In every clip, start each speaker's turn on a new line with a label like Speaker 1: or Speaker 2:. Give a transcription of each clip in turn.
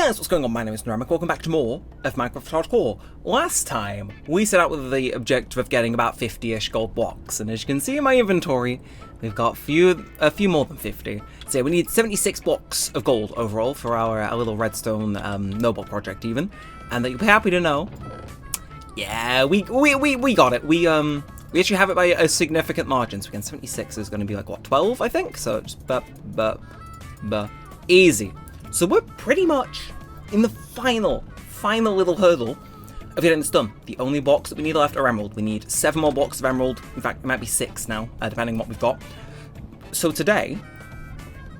Speaker 1: Hey guys, what's going on? My name is Neremik. Welcome back to more of Minecraft Hardcore. Last time, we set out with the objective of getting about 50-ish gold blocks, and as you can see in my inventory, we've got a few more than 50. So we need 76 blocks of gold overall for our little redstone noble project even, and you'll be happy to know, yeah, we got it. We actually have it by a significant margin. So again, 76 is going to be like what, 12, I think. So just easy. So we're pretty much in the final little hurdle of getting this done. The only blocks that we need left are emerald. We need 7 more blocks of emerald. In fact, it might be 6 now, depending on what we've got. So today,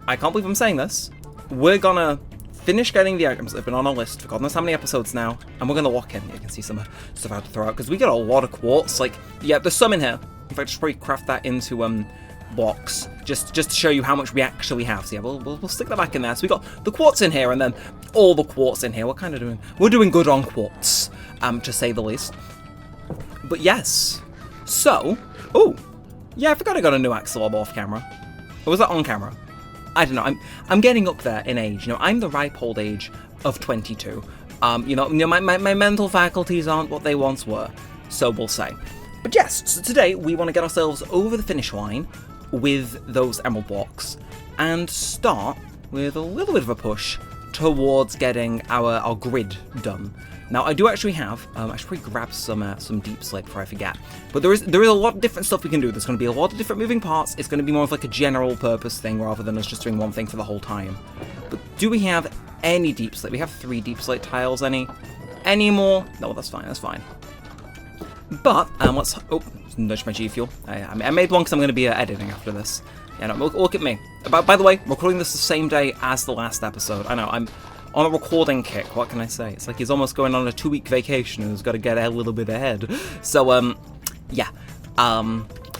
Speaker 1: I can't believe I'm saying this, we're gonna finish getting the items that have been on our list for God knows how many episodes now, and we're gonna lock in. You can see some stuff I had to throw out, because we got a lot of quartz. Like, yeah, there's some in here. In fact, I should probably craft that into blocks, just to show you how much we actually have. So yeah, we'll stick that back in there. So we got the quartz in here, and then all the quartz in here. We're kind of doing good on quartz, to say the least. But yes, so yeah, I forgot I got a new axolotl off camera. Or was that on camera? I don't know. I'm getting up there in age. You know, I'm the ripe old age of 22. You know, my mental faculties aren't what they once were. So we'll say. But yes, so today we want to get ourselves over the finish line with those emerald blocks and start with a little bit of a push towards getting our grid done. Now I do actually have, I should probably grab some deep slate before I forget, but there is a lot of different stuff we can do. There's going to be a lot of different moving parts. It's going to be more of like a general purpose thing rather than us just doing one thing for the whole time. But do we have any deep slate? We have 3 deep slate tiles. Any more? No, that's fine. But let's nudge my G Fuel. I made one because I'm going to be editing after this. Yeah, no, look at me. By the way, I'm recording this the same day as the last episode. I know, I'm on a recording kick. What can I say? It's like he's almost going on a 2-week vacation and he's got to get a little bit ahead. So yeah,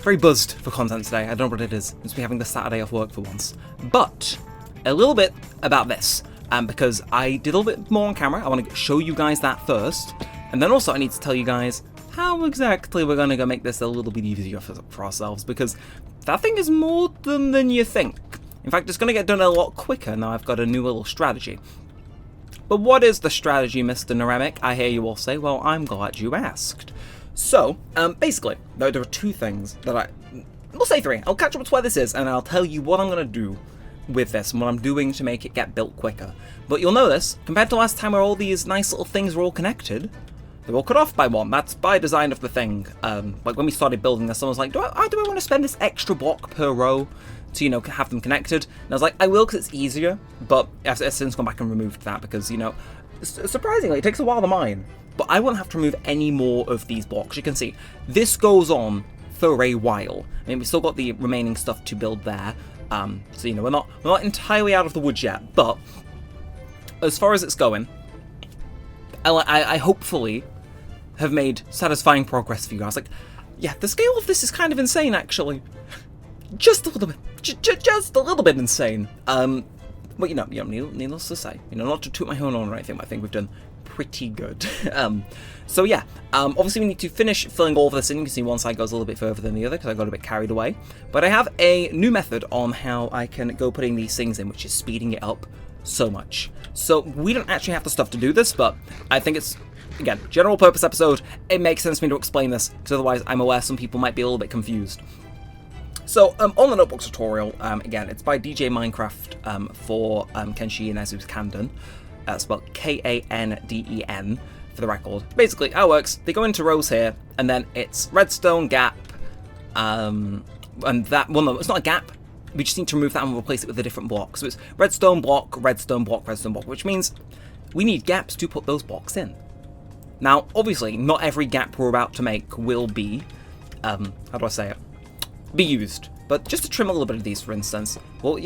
Speaker 1: very buzzed for content today. I don't know what it is. It's me having the Saturday off work for once. But a little bit about this, because I did a little bit more on camera. I want to show you guys that first, and then also I need to tell you guys how exactly we're going to go make this a little bit easier for ourselves, because that thing is more than you think. In fact, it's going to get done a lot quicker now I've got a new little strategy. But what is the strategy, Mr. Neremik? I hear you all say. Well, I'm glad you asked. So, basically, there are 2 things that we'll say 3. I'll catch up with where this is, and I'll tell you what I'm going to do with this and what I'm doing to make it get built quicker. But you'll notice, compared to last time where all these nice little things were all connected, they're all cut off by one. That's by design of the thing. Like when we started building this, someone was like, do I want to spend this extra block per row to, you know, have them connected? And I was like, I will because it's easier, but I've since gone back and removed that because, you know, surprisingly, it takes a while to mine. But I won't have to remove any more of these blocks. You can see, this goes on for a while. I mean, we've still got the remaining stuff to build there. So, you know, we're not entirely out of the woods yet, but as far as it's going, I hopefully have made satisfying progress for you guys. Like, yeah, the scale of this is kind of insane, actually. Just a little bit. Just a little bit insane. Well, you know, needless to say, you know, not to toot my own horn or anything, but I think we've done pretty good. So yeah, obviously we need to finish filling all of this in. You can see one side goes a little bit further than the other because I got a bit carried away. But I have a new method on how I can go putting these things in, which is speeding it up so much. So we don't actually have the stuff to do this, but I think it's, again, general purpose episode. It makes sense for me to explain this, because otherwise I'm aware some people might be a little bit confused. So on the notebook tutorial, again, it's by DJ Minecraft for Kenshi and Azu's Kanden. Spelled K-A-N-D-E-N for the record. Basically, how it works, they go into rows here, and then it's redstone gap, and that, well no, it's not a gap. We just need to remove that and replace it with a different block. So it's redstone block, redstone block, redstone block, which means we need gaps to put those blocks in. Now, obviously, not every gap we're about to make will be, how do I say it, be used. But just to trim a little bit of these, for instance, we'll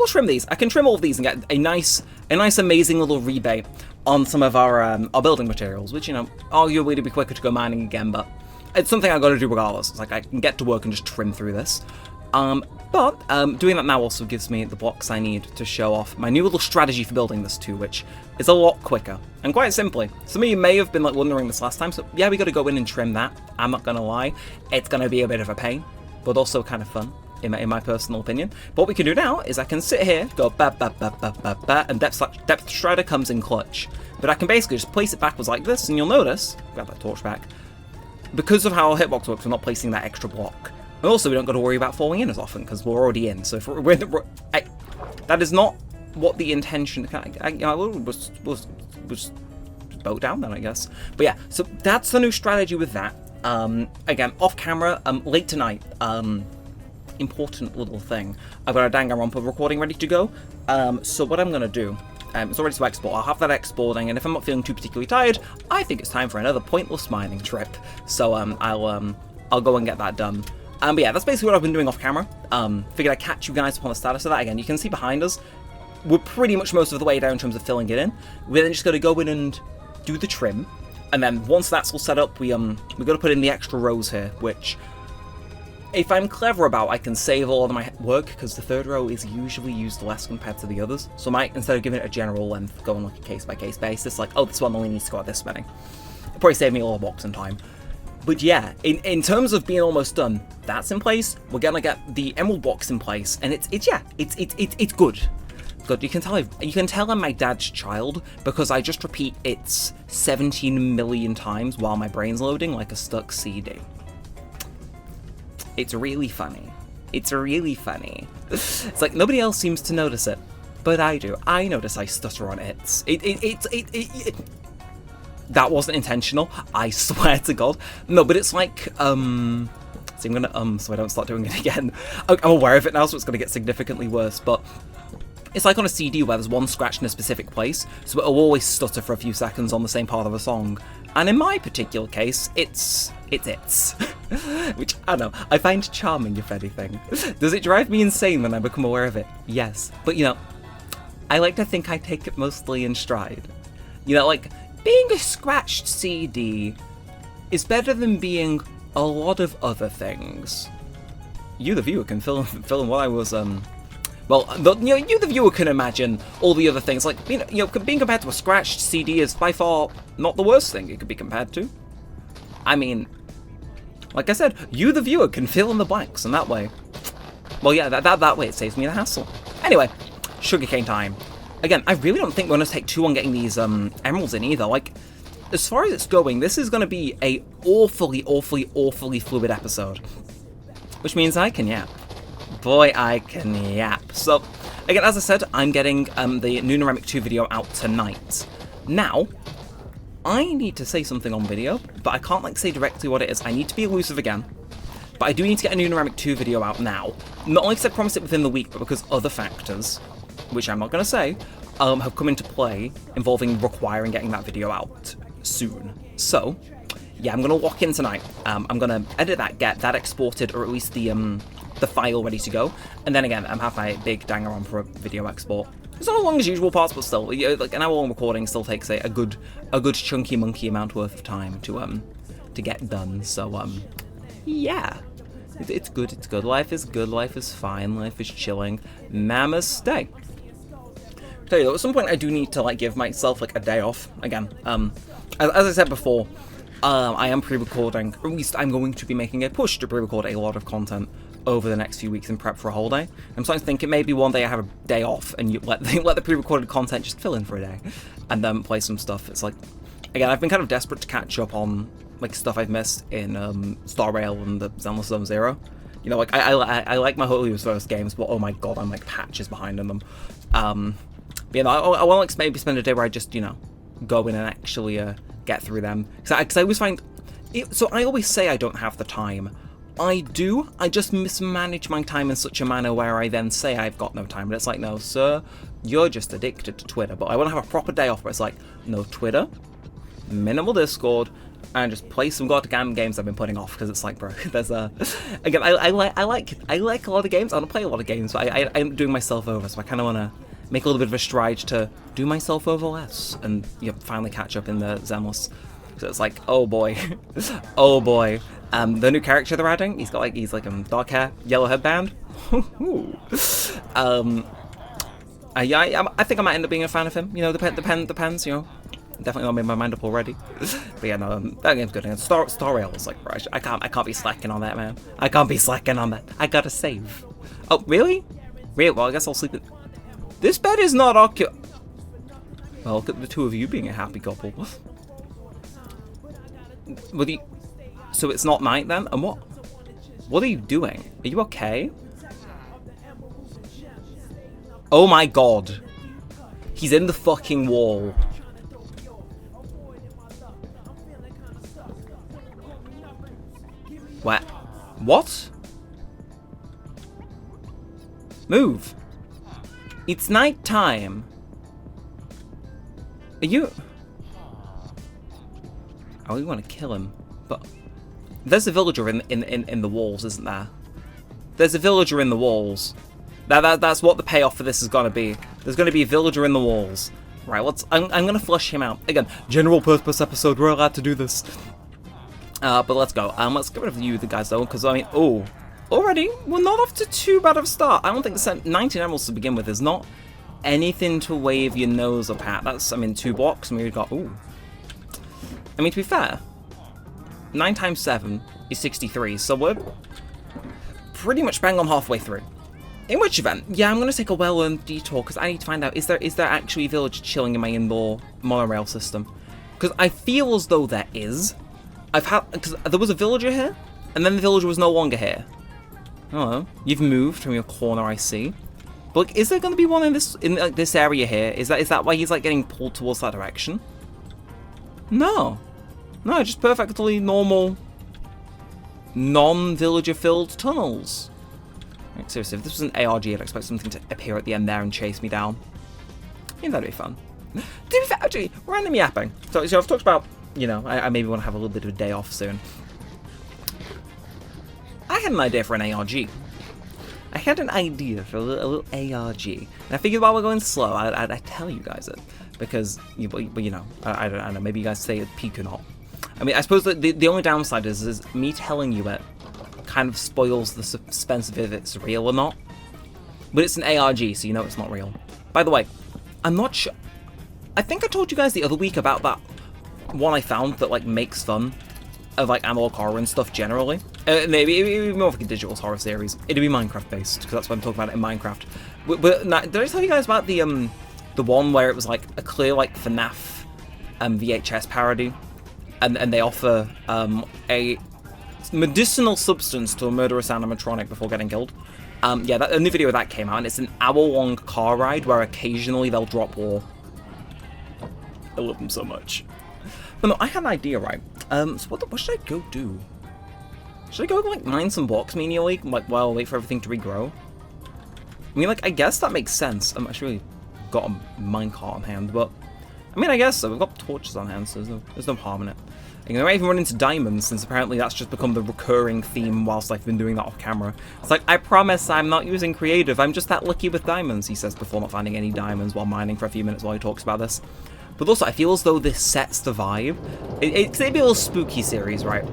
Speaker 1: trim these. I can trim all of these and get a nice, amazing little rebate on some of our building materials, which, you know, arguably to be quicker to go mining again, but it's something I've got to do regardless. It's like I can get to work and just trim through this. But doing that now also gives me the blocks I need to show off my new little strategy for building this too, which is a lot quicker. And quite simply, some of you may have been like wondering this last time, so yeah, we got to go in and trim that. I'm not going to lie, it's going to be a bit of a pain, but also kind of fun. in my personal opinion. But what we can do now is I can sit here, go ba ba ba ba ba ba, and Depth Strider comes in clutch. But I can basically just place it backwards like this, and you'll notice, grab that torch back, because of how our hitbox works, we're not placing that extra block. And also, we don't got to worry about falling in as often, because we're already in. So if that is not what the intention... was boat down then, I guess. But yeah, so that's the new strategy with that. Again, off camera, late tonight, important little thing. I've got a Danganronpa recording ready to go. So what I'm going to do... it's already to export. I'll have that exporting, and if I'm not feeling too particularly tired, I think it's time for another pointless mining trip. So I'll go and get that done. But yeah, that's basically what I've been doing off camera. Figured I'd catch you guys upon the status of that. Again, you can see behind us, we're pretty much most of the way down in terms of filling it in. We're then just going to go in and do the trim, and then once that's all set up, we're going to put in the extra rows here, which, if I'm clever about, I can save all of my work, because the third row is usually used less compared to the others. So I might, instead of giving it a general length, go on like a case-by-case basis, like, oh, this one only needs to go at this many. It'll probably save me a lot of box and time. But yeah, in terms of being almost done, that's in place. We're gonna get the emerald box in place, and it's good. Good. You can tell I'm my dad's child, because I just repeat it's 17 million times while my brain's loading like a stuck CD. It's really funny. It's really funny. It's like nobody else seems to notice it, but I do. I notice I stutter on it. That wasn't intentional. I swear to God. No, but it's like so I'm gonna so I don't start doing it again. I'm aware of it now, so it's gonna get significantly worse. But it's like on a CD where there's one scratch in a specific place, so it'll always stutter for a few seconds on the same part of a song. And in my particular case, it's which, I don't know, I find charming, if anything. Does it drive me insane when I become aware of it? Yes. But, you know, I like to think I take it mostly in stride. You know, like, being a scratched CD is better than being a lot of other things. You, the viewer, can fill in what I was, well, you, the viewer, can imagine all the other things. Like, you know, being compared to a scratched CD is by far not the worst thing it could be compared to. I mean, like I said, you, the viewer, can fill in the blanks, and that way, well, yeah, that way it saves me the hassle. Anyway, sugarcane time. Again, I really don't think we're going to take too long getting these emeralds in either. Like, as far as it's going, this is going to be a awfully fluid episode. Which means I can yap. Boy, I can yap. So, again, as I said, I'm getting the new Neremik 2 video out tonight. Now, I need to say something on video, but I can't, like, say directly what it is. I need to be elusive again. But I do need to get a new Neremik 2 video out now. Not only because I promised it within the week, but because other factors, which I'm not going to say, have come into play involving requiring getting that video out soon. So, yeah, I'm going to walk in tonight. I'm going to edit that, get that exported, or at least the file ready to go. And then again, I'm have my big Danganronpa video export. It's not as long as usual parts, but still, you know, like an hour-long recording still takes a good chunky monkey amount worth of time to get done. So yeah, it's good. It's good. Life is good. Life is fine. Life is chilling. Namaste. Tell you though, at some point I do need to like give myself like a day off again. As I said before, I am pre-recording, or at least I'm going to be making a push to pre-record a lot of content over the next few weeks in prep for a holiday. I'm starting to think it maybe one day I have a day off and you let the pre-recorded content just fill in for a day and then play some stuff. It's like, again, I've been kind of desperate to catch up on like stuff I've missed in Star Rail and the Zenless Zone Zero. You know, like I like my Holy Wars games, but oh my god, I'm like patches behind in them. You know, I want like maybe spend a day where I just, you know, go in and actually get through them, because I always find it, so I always say I don't have the time. I do, I just mismanage my time in such a manner where I then say I've got no time, but it's like, no sir, you're just addicted to Twitter. But I want to have a proper day off where it's like, no Twitter, minimal Discord, and just play some goddamn games I've been putting off, because it's like, bro, there's again, I like a lot of games, I want to play a lot of games, but I end up doing myself over, so I kind of want to make a little bit of a stride to do myself over less, and you know, finally catch up in the Zenless. So it's like, oh boy, oh boy. The new character they're adding, he's like dark hair, yellow headband. Yeah, I think I might end up being a fan of him. You know, depends. You know, definitely not made my mind up already. But yeah, no, that game's good. And Star Rail is like, right, I can't be slacking on that, man. I can't be slacking on that. I gotta save. Oh, really? Really? Well, I guess I'll sleep in... This bed is not occupied. Well, look at the two of you being a happy couple. So it's not night then? And what? What are you doing? Are you okay? Oh my god. He's in the fucking wall. What? What? Move. It's night time. Are you... Oh, we want to kill him. But there's a villager in the walls, isn't there? There's a villager in the walls. That's what the payoff for this is going to be. There's going to be a villager in the walls. Right, I'm going to flush him out. Again, general purpose episode, we're allowed to do this. But let's go. Let's get rid of you, the guys, though, because, I mean, oh, already, we're not off to too bad of a start. I don't think 19 emeralds to begin with is not anything to wave your nose up at. That's, I mean, 2 blocks, and we've got, ooh. I mean, to be fair, 9 times 7 is 63, so we're pretty much bang on halfway through. In which event, yeah, I'm going to take a well-earned detour, because I need to find out, is there actually a village chilling in my indoor monorail system? Because I feel as though there is. Because there was a villager here, and then the villager was no longer here. Oh, you've moved from your corner, I see. But like, is there going to be one in this area here? Is that why he's like getting pulled towards that direction? No, just perfectly normal, non-villager filled tunnels. Like, seriously, if this was an ARG, I'd expect something to appear at the end there and chase me down. I think that'd be fun. To be fair, actually, random yapping. So I've talked about, you know, I maybe want to have a little bit of a day off soon. I had an idea for an ARG. I had an idea for a little ARG. And I figured while we're going slow, I'd tell you guys it. Because, you know, I don't know, maybe you guys say it's peak or not. I mean, I suppose that the only downside is me telling you it kind of spoils the suspense of if it's real or not. But it's an ARG, so you know it's not real. By the way, I'm not sure... I think I told you guys the other week about that one I found that, like, makes fun of, like, analog horror and stuff generally. Maybe it'd be more like a digital horror series. It'd be Minecraft-based, because that's what I'm talking about in Minecraft. But now, did I tell you guys about the one where it was, like, a clear, like, FNAF VHS parody? And they offer a medicinal substance to a murderous animatronic before getting killed. Yeah, a new video of that came out, and it's an hour-long car ride where occasionally they'll drop ore. I love them so much. But no, I had an idea, right? So what should I go do? Should I go, like, mine some blocks menially? Like, well, wait for everything to regrow? I mean, like, I guess that makes sense. I'm actually got a minecart on hand, but... I mean, I guess so. We've got torches on hand, so there's no harm in it. And I might even run into diamonds, since apparently that's just become the recurring theme whilst I've been doing that off camera. It's like, I promise I'm not using creative, I'm just that lucky with diamonds, he says before not finding any diamonds while mining for a few minutes while he talks about this. But also, I feel as though this sets the vibe. It's maybe a little spooky series, right?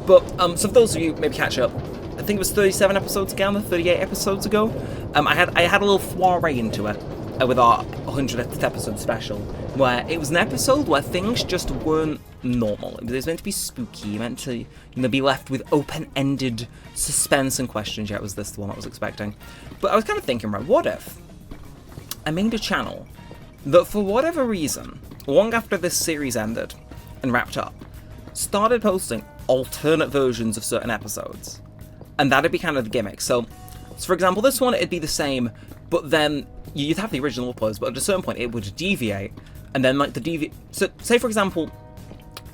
Speaker 1: But, so for those of you maybe catch up, I think it was 37 episodes ago, 38 episodes ago, I had a little foray into it with our 100th episode special, where it was an episode where things just weren't normal. It was meant to be spooky, meant to, you know, be left with open-ended suspense and questions. Yeah, it was the one I was expecting. But I was kind of thinking, right, what if I made a channel that, for whatever reason, long after this series ended and wrapped up, started posting alternate versions of certain episodes? And that'd be kind of the gimmick. So for example, this one, it'd be the same, but then you'd have the original uploads, but at a certain point it would deviate, and then like so say for example,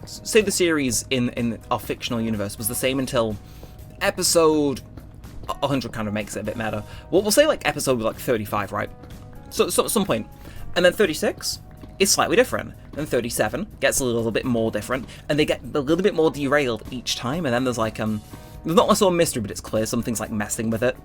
Speaker 1: say the series in our fictional universe was the same until episode 100, kind of makes it a bit meta. Well, we'll say like episode like 35, right? So at some point, and then 36 is slightly different, and 37 gets a little bit more different, and they get a little bit more derailed each time, and then there's like there's not much sort of mystery, but it's clear something's like messing with it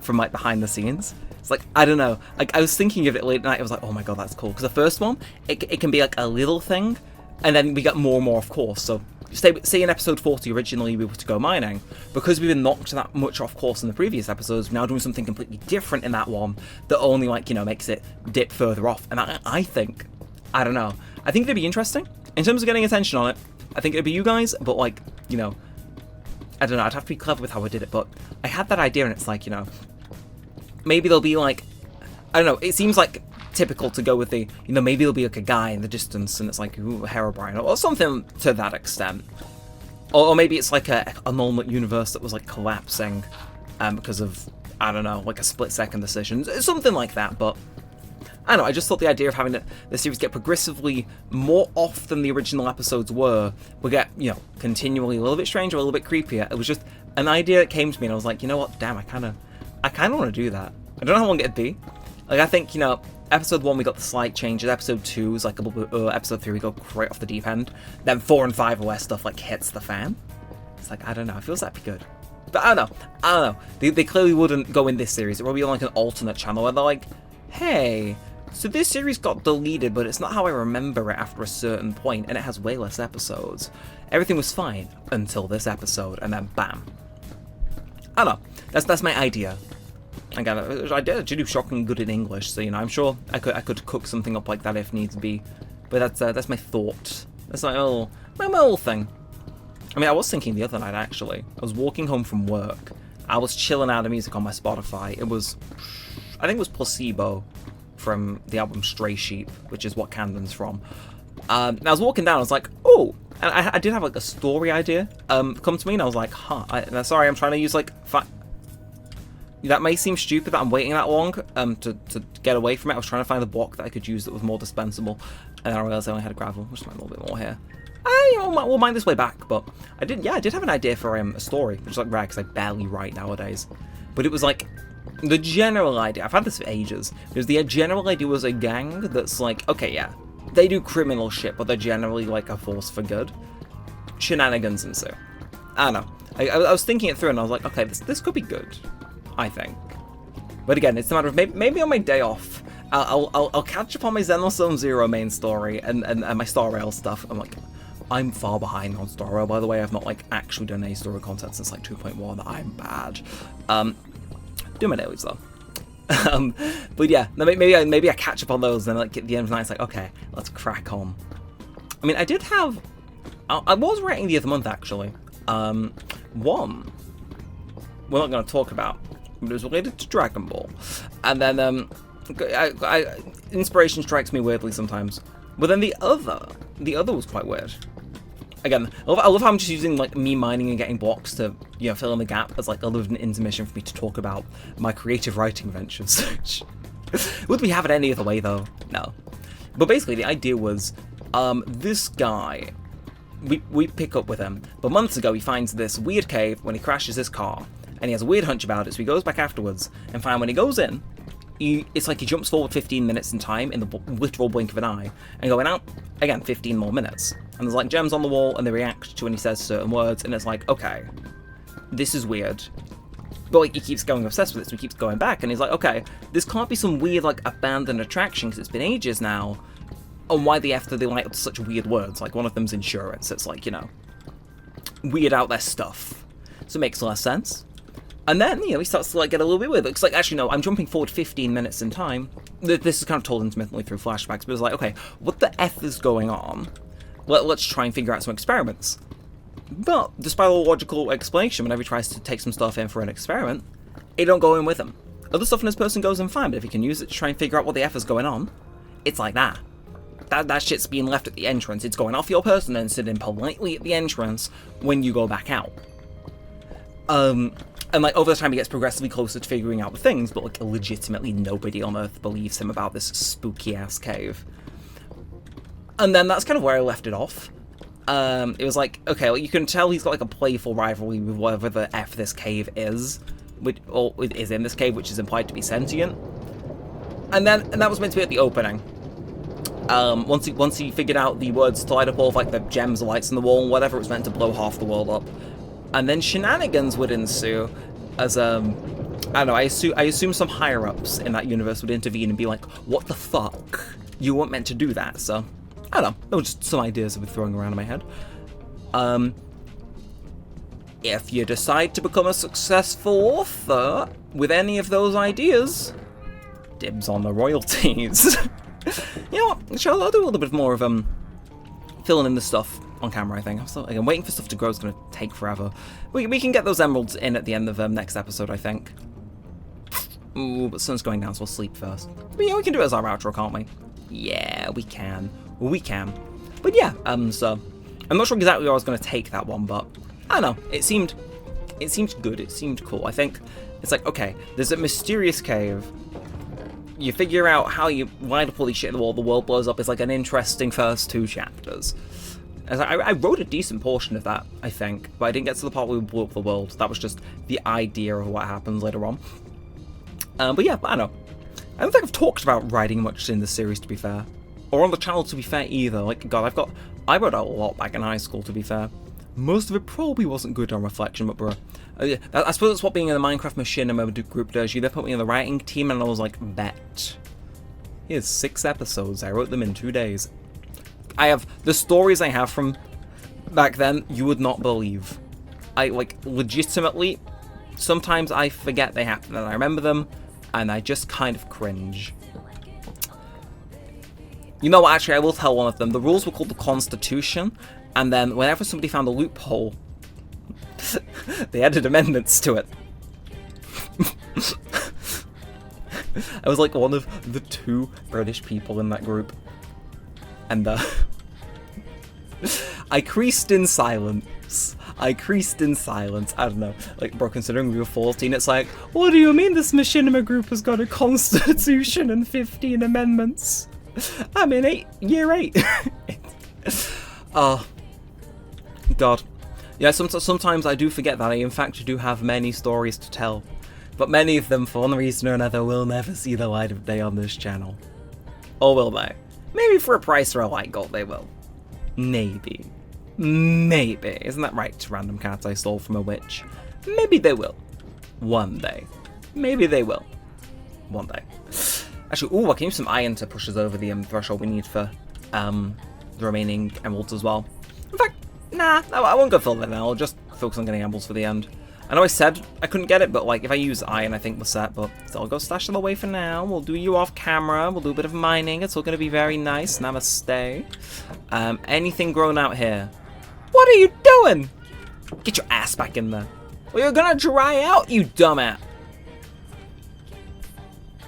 Speaker 1: from like behind the scenes. It's like, I don't know, like I was thinking of it late at night, I was like, oh my god, that's cool, because the first one, it can be like a little thing, and then we get more and more, of course. So say in episode 40 originally we were to go mining, because we've been knocked that much off course in the previous episodes, we're now doing something completely different in that one that only, like, you know, makes it dip further off. And I think, I don't know, I think it'd be interesting in terms of getting attention on it. I think it'd be you guys, but like, you know, I don't know, I'd have to be clever with how I did it, but I had that idea, and it's like, you know, maybe there'll be like, I don't know, it seems like typical to go with the, you know, maybe there'll be like a guy in the distance and it's like, ooh, Herobrine, or something to that extent. Or maybe it's like a normal universe that was like collapsing because of, I don't know, like a split-second decision. Something like that, but I don't know, I just thought the idea of having the series get progressively more off than the original episodes would get, you know, continually a little bit stranger, a little bit creepier. It was just an idea that came to me and I was like, you know what, damn, I kind of want to do that. I don't know how long it'd be. Like, I think, you know, episode 1 we got the slight changes, episode 2 is like a little bit, episode 3 we go right off the deep end, then 4 and 5 are where stuff like hits the fan. It's like, I don't know, it feels that'd be good. But I don't know. They clearly wouldn't go in this series. It would be on like an alternate channel where they're like, hey, so this series got deleted, but it's not how I remember it after a certain point, and it has way less episodes. Everything was fine until this episode, and then bam. I don't know. That's my idea. Again, I did do shocking good in English, so you know, I'm sure I could cook something up like that if needs be. But that's my thought. That's my little thing. I mean, I was thinking the other night actually. I was walking home from work. I was chilling out of music on my Spotify. It was, I think it was Placebo from the album Stray Sheep, which is what Camden's from. And I was walking down. I was like, oh, and I did have like a story idea come to me, and I was like, huh. Sorry, I'm trying to use like. That may seem stupid that I'm waiting that long to get away from it. I was trying to find a block that I could use that was more dispensable, and then I realized I only had a gravel, which might a little bit more here. We'll mind this way back, but I did have an idea for a story, which is like rare because I barely write nowadays. But it was like the general idea. I've had this for ages. Because the general idea was a gang that's like, okay, yeah, they do criminal shit, but they're generally like a force for good. Shenanigans ensue. I don't know. I was thinking it through, and I was like, okay, this could be good. I think. But again, it's a matter of maybe on my day off, I'll catch up on my Xenosaurn Zero main story and my Star Rail stuff. I'm far behind on Star Rail, by the way. I've not like actually done any story content since like 2.1. I'm bad. Do my dailies though. But yeah, maybe I catch up on those, and like at the end of the night, it's like, okay, let's crack on. I mean, I was writing the other month actually. One we're not going to talk about. It was related to Dragon Ball, and then inspiration strikes me weirdly sometimes. But then the other was quite weird. Again, I love how I'm just using like me mining and getting blocks to, you know, fill in the gap as like a little intermission for me to talk about my creative writing ventures. Would we have it any other way though? No. But basically the idea was, this guy, we pick up with him, but months ago he finds this weird cave when he crashes his car. And he has a weird hunch about it, so he goes back afterwards and finds when he goes in, it's like he jumps forward 15 minutes in time in the literal blink of an eye, and going out again 15 more minutes. And there's like gems on the wall, and they react to when he says certain words, and it's like, okay, this is weird. But like he keeps going obsessed with it, so he keeps going back, and he's like, okay, this can't be some weird like abandoned attraction because it's been ages now. And why the F do they like such weird words? Like one of them's insurance. It's like, you know, weird out there stuff. So it makes less sense. And then, you know, he starts to like get a little bit weird. It's like, actually, no, I'm jumping forward 15 minutes in time. This is kind of told intermittently through flashbacks, but it's like, okay, what the F is going on? Let's try and figure out some experiments. But, despite all logical explanation, whenever he tries to take some stuff in for an experiment, it don't go in with him. Other stuff in this person goes in fine, but if he can use it to try and figure out what the F is going on, it's like that. That shit's being left at the entrance. It's going off your person and sitting politely at the entrance when you go back out. And like over the time he gets progressively closer to figuring out the things, but like legitimately nobody on Earth believes him about this spooky ass cave. And then that's kind of where I left it off. It was like, okay, well, you can tell he's got like a playful rivalry with whatever the F this cave is, or is in this cave, which is implied to be sentient. And that was meant to be at the opening. Once he figured out the words to light up all of like the gems, lights on the wall, and whatever, it was meant to blow half the world up. And then shenanigans would ensue, as I don't know, I assume some higher-ups in that universe would intervene and be like, what the fuck? You weren't meant to do that, so, I don't know, those were just some ideas I've been throwing around in my head. If you decide to become a successful author with any of those ideas, dibs on the royalties. You know what, I'll do a little bit more of, filling in the stuff on camera, I think. I'm still, again, waiting for stuff to grow is going to take forever. We can get those emeralds in at the end of next episode, I think. Ooh, but sun's going down, so we'll sleep first. But yeah, we can do it as our outro, can't we? Yeah, we can. We can. But yeah, so I'm not sure exactly where I was going to take that one, but I don't know. It seemed good. It seemed cool. I think it's like, okay, there's a mysterious cave. You figure out how you light up all these shit in the wall. The world blows up. It's like an interesting first 2 chapters. As I wrote a decent portion of that, I think, but I didn't get to the part where we blew up the world. That was just the idea of what happens later on. But yeah, I don't know. I don't think I've talked about writing much in this series, to be fair. Or on the channel, to be fair, either. Like, God, I wrote a lot back in high school, to be fair. Most of it probably wasn't good on reflection, but bro. I suppose that's what being in the Minecraft Machinima group does. You they put me in the writing team, and I was like, bet. Here's 6 episodes. I wrote them in 2 days. I have the stories I have from back then. You would not believe. I like legitimately. Sometimes I forget they happened, and I remember them, and I just kind of cringe. You know what? Actually, I will tell one of them. The rules were called the Constitution, and then whenever somebody found a loophole, they added amendments to it. I was like one of the 2 British people in that group. And I creased in silence. I don't know. Like, bro, considering we were 14, it's like, what do you mean this Machinima group has got a constitution and 15 amendments? I'm in year 8. Oh, God. Yeah, sometimes I do forget that I, in fact, do have many stories to tell. But many of them, for one reason or another, will never see the light of day on this channel. Or will they? Maybe for a price or a light gold they will. Maybe. Maybe. Isn't that right, random cat I stole from a witch? Maybe they will. One day. Maybe they will. One day. Actually, ooh, I can use some iron to push us over the threshold we need for the remaining emeralds as well. In fact, nah, I won't go for that now. I'll just focus on getting emeralds for the end. I know I said I couldn't get it, but like if I use iron, I think we're set. But I'll go stash them away for now. We'll do you off camera. We'll do a bit of mining. It's all going to be very nice. Namaste. Anything grown out here? What are you doing? Get your ass back in there. Well, you're going to dry out, you dumbass.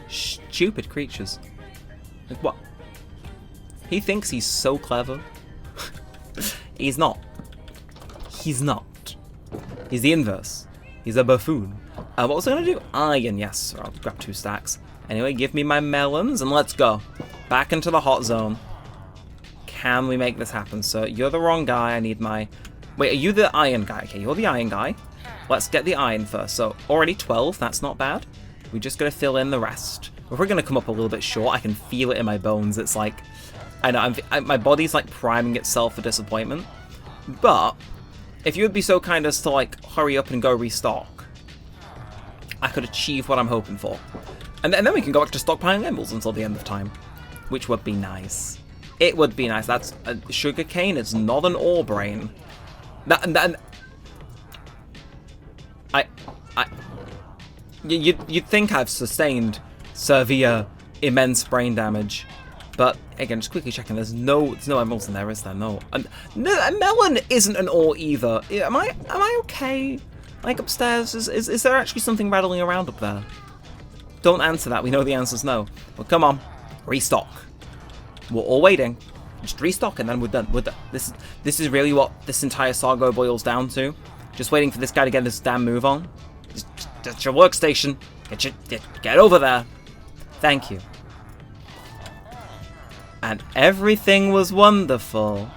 Speaker 1: Stupid creatures. Like what? He thinks he's so clever. He's not. He's not. He's the inverse. He's a buffoon. What was I going to do? Iron, yes. I'll grab 2 stacks. Anyway, give me my melons and let's go. Back into the hot zone. Can we make this happen, sir? You're the wrong guy. I need my... Wait, are you the iron guy? Okay, you're the iron guy. Let's get the iron first. So, already 12. That's not bad. We just got to fill in the rest. If we're going to come up a little bit short, I can feel it in my bones. It's like... I know, my body's like priming itself for disappointment. But... if you would be so kind as to, like, hurry up and go restock, I could achieve what I'm hoping for. And then we can go back to stockpiling emeralds until the end of time. Which would be nice. It would be nice. That's sugarcane. It's not an ore brain. You'd think I've sustained severe, immense brain damage. But again, just quickly checking. There's no emeralds in there, is there? No. And a melon isn't an ore either. Am I okay? Like upstairs, is there actually something rattling around up there? Don't answer that. We know the answer's no. But come on, restock. We're all waiting. Just restock and then we're done. This is really what this entire saga boils down to. Just waiting for this guy to get this damn move on. Just your workstation. Get over there. Thank you. And everything was wonderful.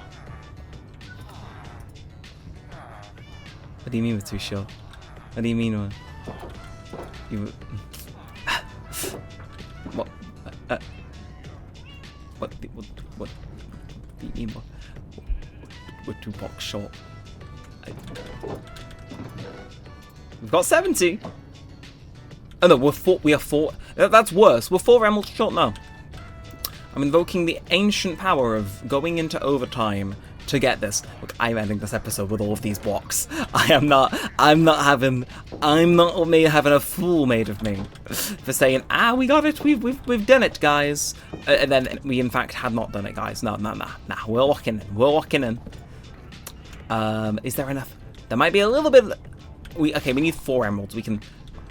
Speaker 1: What do you mean we're too short? What do you mean we're... What? What do you mean we're 2 blocks short? We've got 70! Oh no, we are 4... That's worse. We're 4 emeralds short now. I'm invoking the ancient power of going into overtime to get this. Look, I'm ending this episode with all of these blocks. I'm not having a fool made of me for saying, we got it, we've done it, guys. And then we in fact had not done it, guys. No, we're locking in. Is there enough? There might be a little bit. We need 4 emeralds. We can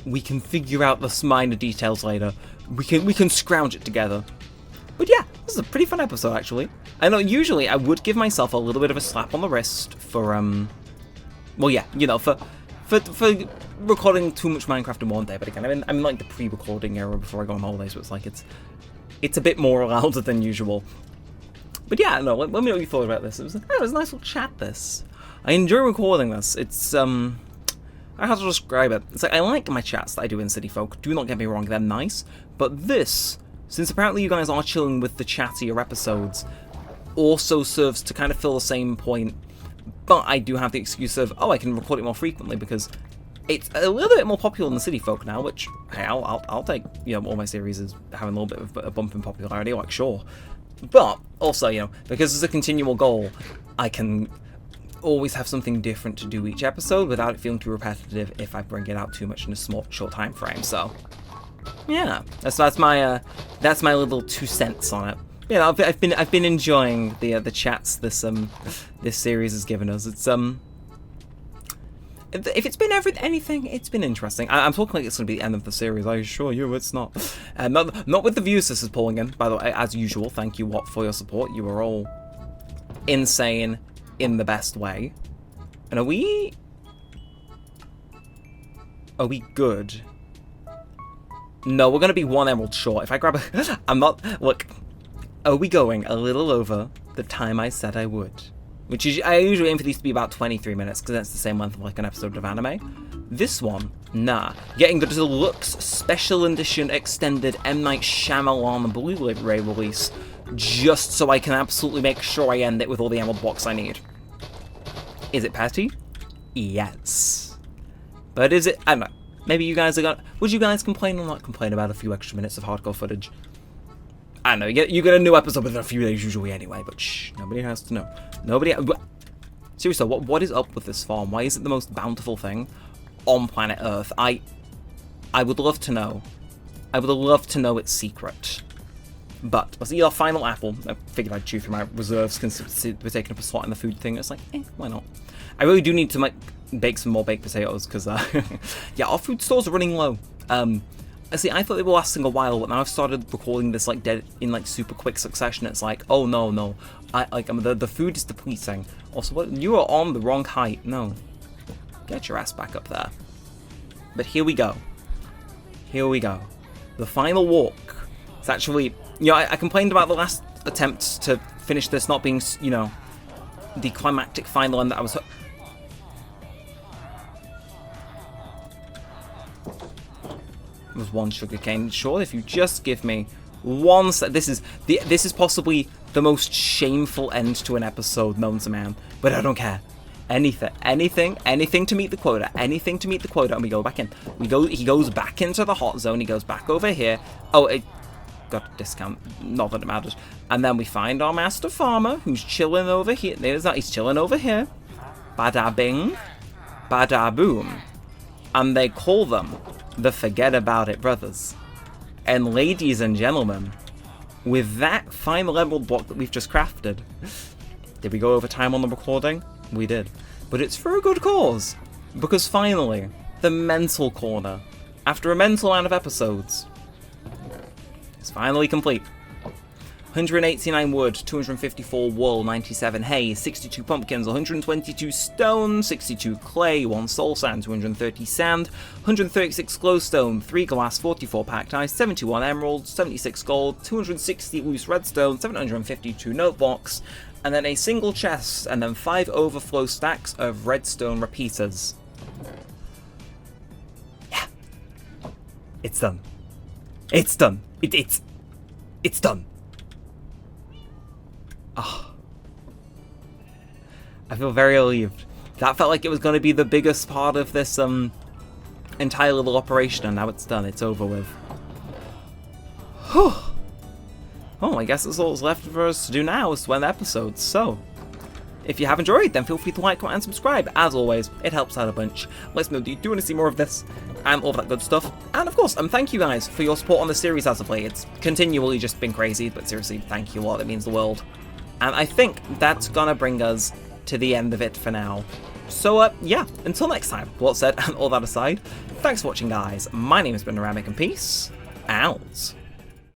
Speaker 1: We can figure out the minor details later. We can scrounge it together. But yeah, this is a pretty fun episode, actually. I know usually I would give myself a little bit of a slap on the wrist for, well, yeah, you know, for recording too much Minecraft in one day. But again, I'm in like the pre-recording era before I go on holiday, so it's like it's a bit more allowed than usual. But yeah, no, let me know what you thought about this. It was a nice little chat. This I enjoy recording this. It's I have to describe it. It's like I like my chats that I do in City Folk. Do not get me wrong, they're nice. But this, since apparently you guys are chilling with the chattier episodes, also serves to kind of fill the same point. But I do have the excuse of, oh, I can record it more frequently because it's a little bit more popular than City Folk now, which, hey, I'll take, you know, all my series as having a little bit of a bump in popularity, like, sure. But also, you know, because it's a continual goal, I can always have something different to do each episode without it feeling too repetitive if I bring it out too much in a short time frame. So, yeah, that's my little 2 cents on it. You know, I've been enjoying the chats this series has given us. It's if it's been anything, it's been interesting. I'm talking like it's gonna be the end of the series. I assure you, it's not. Not with the views this is pulling in. By the way, as usual, thank you for your support. You are all insane in the best way. And are we good? No, we're gonna be 1 emerald short. If I grab a, I'm not. Look, are we going a little over the time I said I would? Which is, I usually aim for these to be about 23 minutes, because that's the same length of like an episode of anime. This one, nah. Getting the deluxe special edition extended M. Night Shyamalan Blu-ray release, just so I can absolutely make sure I end it with all the emerald blocks I need. Is it petty? Yes. But is it, I don't know. Maybe you guys are gonna, would you guys complain or not complain about a few extra minutes of hardcore footage? I know, you get a new episode within a few days usually anyway, but shh, nobody has to know. Seriously, what is up with this farm? Why is it the most bountiful thing on planet Earth? I would love to know. I would love to know its secret. But let's eat our final apple. I figured I'd chew through my reserves since we're taking up a slot in the food thing. It's like, why not? I really do need to bake some more baked potatoes because, yeah, our food stores are running low. See, I thought they were lasting a while, but now I've started recording this like dead in like super quick succession. It's like, oh no, the food is depleting. Also, what, you are on the wrong height. No, get your ass back up there. But here we go. Here we go. The final walk. It's actually, you know, I complained about the last attempt to finish this not being, you know, the climactic final end that I was. Was 1 sugarcane. Sure, if you just give me 1 sec. This is possibly the most shameful end to an episode known to man. But I don't care. Anything to meet the quota. Anything to meet the quota, and we go back in. He goes back into the hot zone. He goes back over here. Oh, it got a discount. Not that it matters. And then we find our master farmer who's chilling over here. There's that. He's chilling over here. Bada bing, bada boom, and they call them the Forget About It Brothers. And ladies and gentlemen, with that final emerald block that we've just crafted, did we go over time on the recording? We did. But it's for a good cause. Because finally, the mental corner, after a mental amount of episodes, is finally complete. 189 wood, 254 wool, 97 hay, 62 pumpkins, 122 stone, 62 clay, 1 soul sand, 230 sand, 136 glowstone, 3 glass, 44 packed ice, 71 emeralds, 76 gold, 260 loose redstone, 752 note blocks, and then a single chest, and then 5 overflow stacks of redstone repeaters. Yeah. It's done. It's done. It's done. Oh. I feel very relieved. That felt like it was going to be the biggest part of this entire little operation, and now it's done. It's over with. Whew. Oh, I guess that's all that's left for us to do now is to end the episode. So, if you have enjoyed, then feel free to like, comment, and subscribe. As always, it helps out a bunch. Let us know, do you want to see more of this? And all that good stuff. And of course, thank you guys for your support on the series as of late. It's continually just been crazy, but seriously, thank you a lot. It means the world. And I think that's gonna bring us to the end of it for now. So, yeah, until next time, what's said and all that aside, thanks for watching, guys. My name has been Neremik, and peace out.